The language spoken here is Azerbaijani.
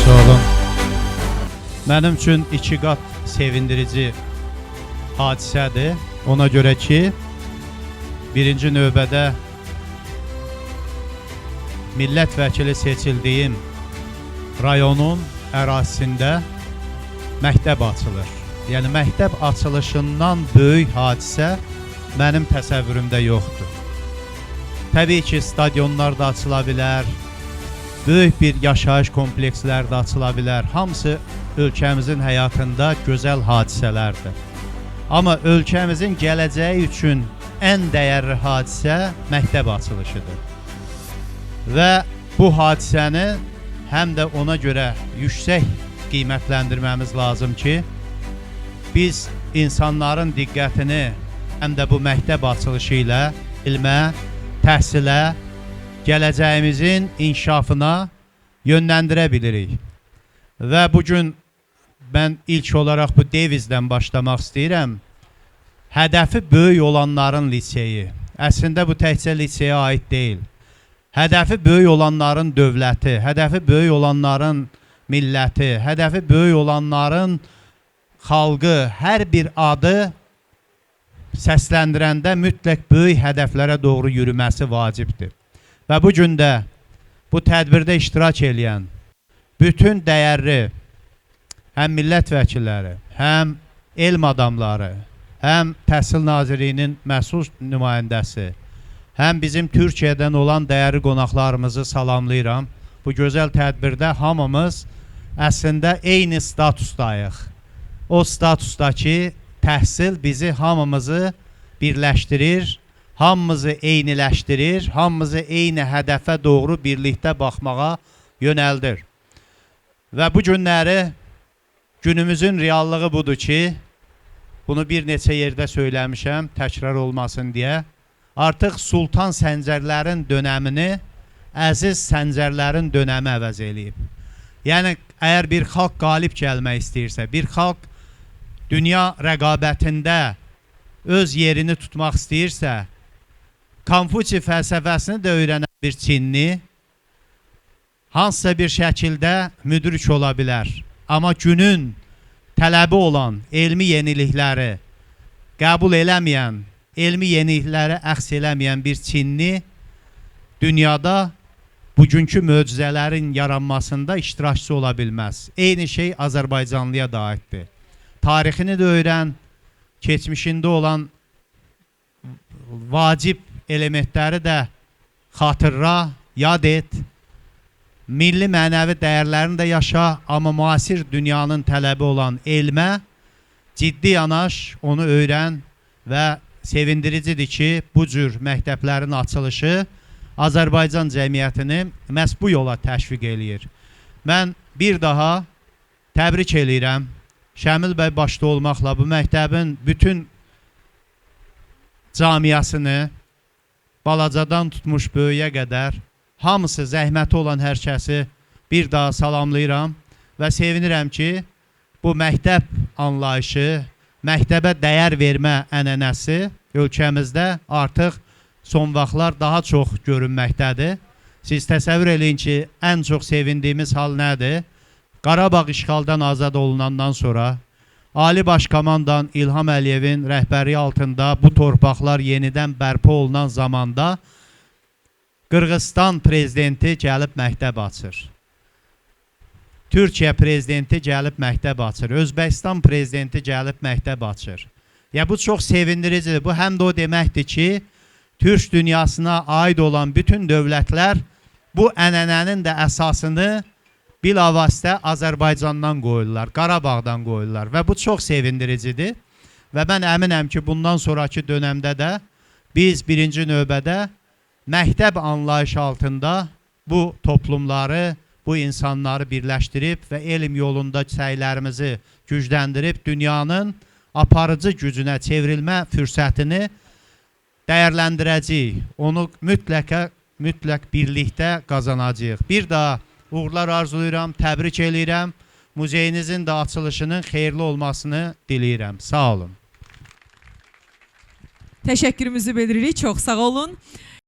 Sağ olun. Mənim üçün iki qat sevindirici hadisədir. Ona görə ki, birinci növbədə millət vəkili seçildiyim rayonun ərazisində məktəb açılır. Yəni, məktəb açılışından böyük hadisə mənim təsəvvürümdə yoxdur. Təbii ki, stadionlar da açıla bilər, böyük bir yaşayış komplekslər də açıla bilər. Hamısı ölkəmizin həyatında gözəl hadisələrdir. Amma ölkəmizin gələcəyi üçün ən dəyərli hadisə məktəb açılışıdır. Və bu hadisəni həm də ona görə yüksək qiymətləndirməmiz lazım ki, biz insanların diqqətini həm də bu məktəb açılışı ilə elmə, təhsilə, gələcəyimizin inkişafına yönləndirə bilirik. Və bugün mən ilk olaraq bu devizdən başlamaq istəyirəm. Hədəfi böyük olanların liseyi. Əslində bu təkcə liseyə aid deyil. Hədəfi böyük olanların dövləti, hədəfi böyük olanların milləti, hədəfi böyük olanların xalqı, hər bir adı səsləndirəndə mütləq böyük hədəflərə doğru yürüməsi vacibdir. Və bu gün də bu tədbirdə iştirak edən bütün dəyərli həm millət vəkilləri, həm elm adamları, həm Təhsil Nazirliyinin məsul nümayəndəsi, həm bizim Türkiyədən olan dəyərli qonaqlarımızı salamlayıram. Bu gözəl tədbirdə hamımız əslində eyni statusdayıq. O statusda ki, təhsil bizi hamımızı birləşdirir, hamımızı eyniləşdirir, hamımızı eyni hədəfə doğru birlikdə baxmağa yönəldir. Və bu günləri günümüzün reallığı budur ki, bunu bir neçə yerdə söyləmişəm, təkrar olmasın deyə, artıq Sultan Səncərlərin dönəmini Əziz Səncərlərin dönəmi əvəz eləyib. Yəni, əgər bir xalq qalib gəlmək istəyirsə, bir xalq dünya rəqabətində öz yerini tutmaq istəyirsə, Konfuçi fəlsəfəsini də öyrənən bir Çinli hansısa bir şəkildə müdrik ola bilər. Amma günün tələbi olan elmi yenilikləri qəbul eləməyən, elmi yenilikləri əks eləməyən bir Çinli dünyada bugünkü möcüzələrin yaranmasında iştirakçı ola bilməz. Eyni şey Azərbaycanlıya da aiddir. Tarixini də öyrən, keçmişində olan vacib elementləri də xatırla, yad et, milli mənəvi dəyərlərini də yaşa, amma müasir dünyanın tələbi olan elmə ciddi yanaş, onu öyrən və sevindiricidir ki, bu cür məktəblərin açılışı Azərbaycan cəmiyyətini məhz bu yola təşviq eləyir. Mən bir daha təbrik eləyirəm. Şəmil bəy başda olmaqla bu məktəbin bütün camiyasını balacadan tutmuş böyüyə qədər hamısı zəhməti olan hər kəsi bir daha salamlayıram və sevinirəm ki, bu məktəb anlayışı, məktəbə dəyər vermə ənənəsi ölkəmizdə artıq son vaxtlar daha çox görünməkdədir. Siz təsəvvür eləyin ki, ən çox sevindiyimiz hal nədir? Qarabağ işğaldan azad olunandan sonra Ali Başkomandan İlham Əliyevin rəhbərliyi altında bu torpaqlar yenidən bərpa olunan zamanda Qırğızstan prezidenti gəlib məktəb açır. Türkiyə prezidenti gəlib məktəb açır. Özbəkistan prezidenti gəlib məktəb açır. Ya bu çox sevindiricidir. Bu həm də o deməkdir ki, Türk dünyasına aid olan bütün dövlətlər bu ənənənin də əsasını bilavasitə Azərbaycandan qoyurlar, Qarabağdan qoyurlar və bu çox sevindiricidir. Və mən əminəm ki, bundan sonraki dönəmdə də biz birinci növbədə məktəb anlayışı altında bu toplumları, bu insanları birləşdirib və elm yolunda səylərimizi gücləndirib dünyanın aparıcı gücünə çevrilmə fürsətini dəyərləndirəcəyik. Onu mütləq birlikdə qazanacağıq. Bir daha uğurlar arzulayıram, təbrik eləyirəm. Muzeyinizin də açılışının xeyirli olmasını diləyirəm. Sağ olun. Təşəkkürümüzü bildiririk. Çox sağ olun.